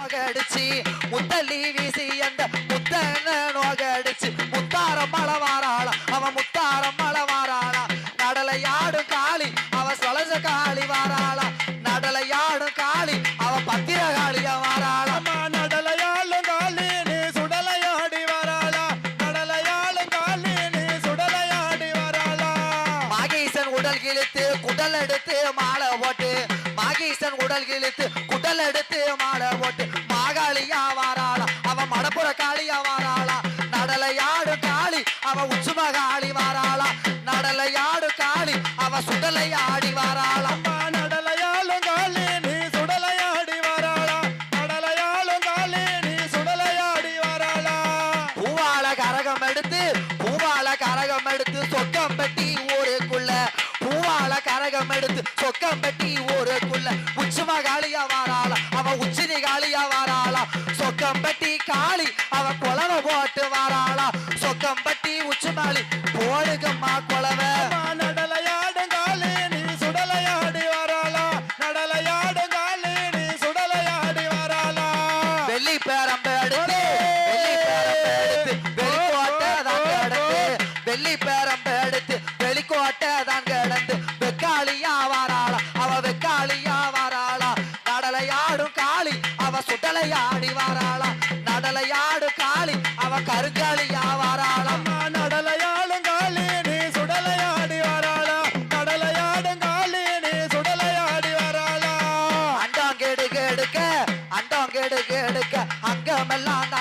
நோகடிச்சு முத்தள்ளி வீசி அந்த முத்தன நோகடிச்சு முத்தாரம் மழை வாராளா அவன் முத்தாரம் மழை வாராளா நடலையாடும் காளி அவ சொலச காளி வாராளா நடலையாடும் காளி அவ பத்திர காளிய வாராளா நடலையாளும் காளி நீ சுடலையாடி வராளா நடலையாளும் காளி நீ சுடலையாடி வராளா மாகீசன் உடல் கிழித்து குடல் எடுத்து மாலை போட்டு மாகீசன் உடல் கிழித்து குடல் எடுத்து மாலை போட்டு மாகாளியா வாராளா அவ மடப்புற காளியா வாராளா நடலையாடு காளி அவ உச்சும காளி வாராளா நடலையாடு காளி அவ சுடலையாடி வாராளா நடலையாளும் காளி நீ சுடலையாடி வராளா நடலையாளும் காளி நீ சுடலையாடி வராளா பூவால கரகம் எடுத்து சொக்கம் பெட்டி ஊருக்குள்ள பூவால கரகம் எடுத்து சொக்கம் பெட்டி ஊருக்குள்ள உச்சும காளியா வாராளா அவ உச்சினி காளியா வாராளா சொக்கம் பெட்டி காளி அவ குலவ போட்டு வாராளா சொக்கம் பெட்டி உச்சுமாளி போடுகம்மா குலவ நடலையாடும் காளி நீ சுடலையாடி வராளா நடலையாடும் காளி நீ சுடலையாடி வராளா வெள்ளி பேரம்பு எடுத்து வெளிக்கோட்டை தான் கிடந்து வெள்ளி பேரம்பு எடுத்து வெளிக்கோட்டை தான் கிடந்து வெக்காளியா வாராளா அவ வெக்காளியா வாராளா நடலையாடும் காளி அவ சுடலையாடி வாராளா நடலையாடு காளி அவ கருங்காளியா வாராளா நடலையாடும் காளி நீ சுடலையாடி வராளா நடலையாடும் காளி நீ சுடலையாடி வராளா அண்டோங்கெடுக்க அங்கமெல்லாம்